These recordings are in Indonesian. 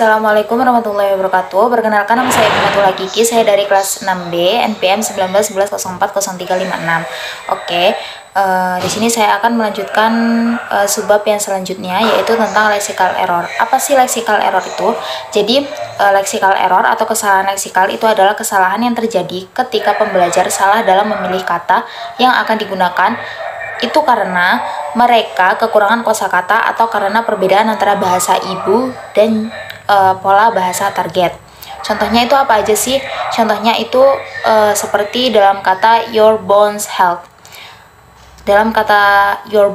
Assalamualaikum warahmatullahi wabarakatuh. Perkenalkan, nama saya Minatullah Kiki. Saya dari kelas 6B, NPM 1911040356. Oke, di sini saya akan melanjutkan subbab yang selanjutnya, yaitu tentang lexical error. Apa sih lexical error itu? Jadi, lexical error atau kesalahan leksikal itu adalah kesalahan yang terjadi ketika pembelajar salah dalam memilih kata yang akan digunakan. Itu karena mereka kekurangan kosakata atau karena perbedaan antara bahasa ibu dan pola bahasa target. Contohnya itu apa aja sih? Contohnya itu seperti dalam kata your bones health. Dalam kata your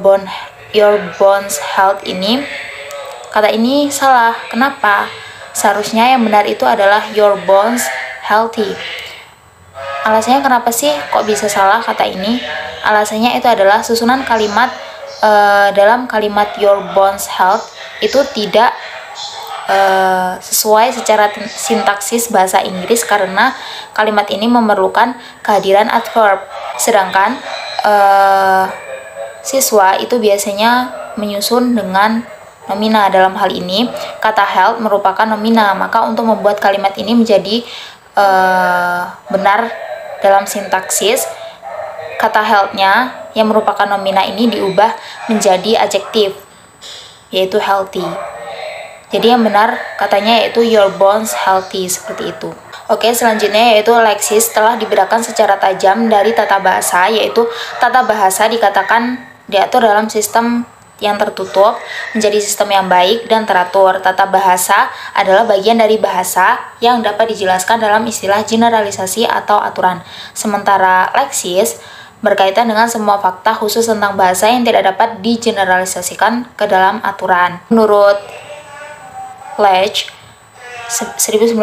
bones health ini, kata ini salah. Kenapa? Seharusnya yang benar itu adalah your bones healthy. Alasannya kenapa sih kok bisa salah kata ini? Alasannya itu adalah susunan kalimat dalam kalimat your bones health itu tidak sesuai secara sintaksis bahasa Inggris karena kalimat ini memerlukan kehadiran adverb. Sedangkan siswa itu biasanya menyusun dengan nomina. Dalam hal ini kata health merupakan nomina, maka untuk membuat kalimat ini menjadi benar dalam sintaksis, kata health-nya yang merupakan nomina ini diubah menjadi adjektif, yaitu healthy. Jadi yang benar katanya yaitu your bones healthy, seperti itu. Oke, selanjutnya yaitu leksis telah dibedakan secara tajam dari tata bahasa, yaitu tata bahasa dikatakan diatur dalam sistem yang tertutup menjadi sistem yang baik dan teratur. Tata bahasa adalah bagian dari bahasa yang dapat dijelaskan dalam istilah generalisasi atau aturan. Sementara leksis berkaitan dengan semua fakta khusus tentang bahasa yang tidak dapat digeneralisasikan ke dalam aturan. Menurut Leach 1981,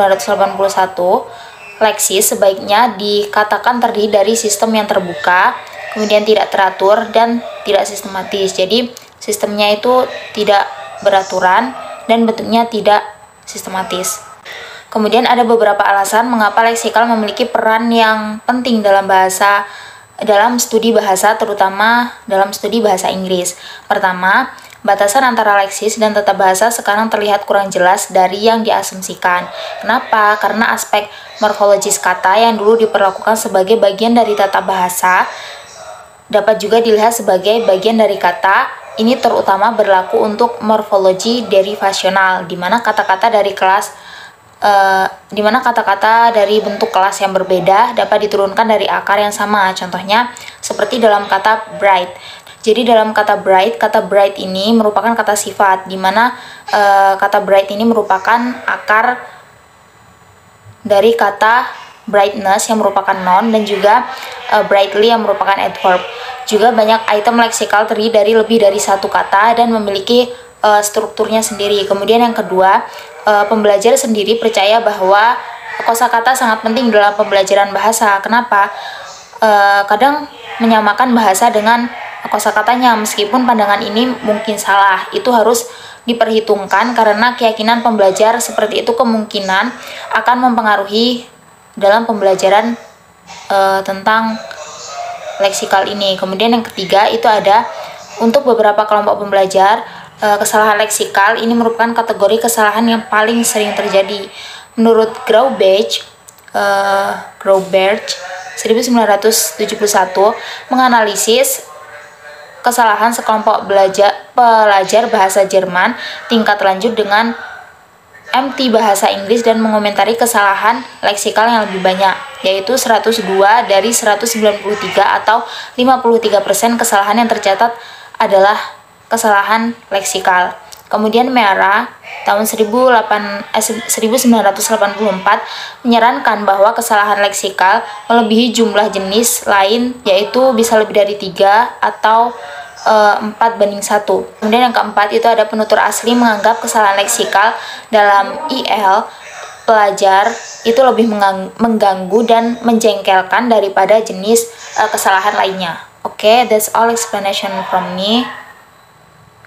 leksis sebaiknya dikatakan terdiri dari sistem yang terbuka, kemudian tidak teratur dan tidak sistematis. Jadi sistemnya itu tidak beraturan dan bentuknya tidak sistematis. Kemudian ada beberapa alasan mengapa leksikal memiliki peran yang penting dalam studi bahasa, terutama dalam studi bahasa Inggris. Pertama, batasan antara leksis dan tata bahasa sekarang terlihat kurang jelas dari yang diasumsikan. Kenapa? Karena aspek morfologis kata yang dulu diperlakukan sebagai bagian dari tata bahasa dapat juga dilihat sebagai bagian dari kata. Ini terutama berlaku untuk morfologi derivasional, di mana kata-kata dari bentuk kelas yang berbeda dapat diturunkan dari akar yang sama. Contohnya seperti dalam kata bright. Jadi dalam kata bright ini merupakan kata sifat, di mana kata bright ini merupakan akar dari kata brightness yang merupakan noun dan juga brightly yang merupakan adverb. Juga banyak item leksikal terdiri dari lebih dari satu kata dan memiliki strukturnya sendiri. Kemudian yang kedua, pembelajar sendiri percaya bahwa kosakata sangat penting dalam pembelajaran bahasa. Kenapa? Kadang menyamakan bahasa dengan kosakatanya, meskipun pandangan ini mungkin salah. Itu harus diperhitungkan karena keyakinan pembelajar seperti itu kemungkinan akan mempengaruhi dalam pembelajaran tentang leksikal ini. Kemudian yang ketiga itu ada untuk beberapa kelompok pembelajar, kesalahan leksikal ini merupakan kategori kesalahan yang paling sering terjadi. Menurut Graubech 1971 menganalisis kesalahan sekelompok pelajar bahasa Jerman tingkat lanjut dengan MT bahasa Inggris dan mengomentari kesalahan leksikal yang lebih banyak, yaitu 102 dari 193 atau 53% kesalahan yang tercatat adalah kesalahan leksikal. Kemudian Meara tahun 1984 menyarankan bahwa kesalahan leksikal melebihi jumlah jenis lain, yaitu bisa lebih dari 3 atau 4:1. Kemudian yang keempat itu ada penutur asli menganggap kesalahan leksikal dalam IL pelajar itu lebih mengganggu dan menjengkelkan daripada jenis kesalahan lainnya. Oke, that's all explanation from me.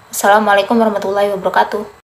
Assalamualaikum warahmatullahi wabarakatuh.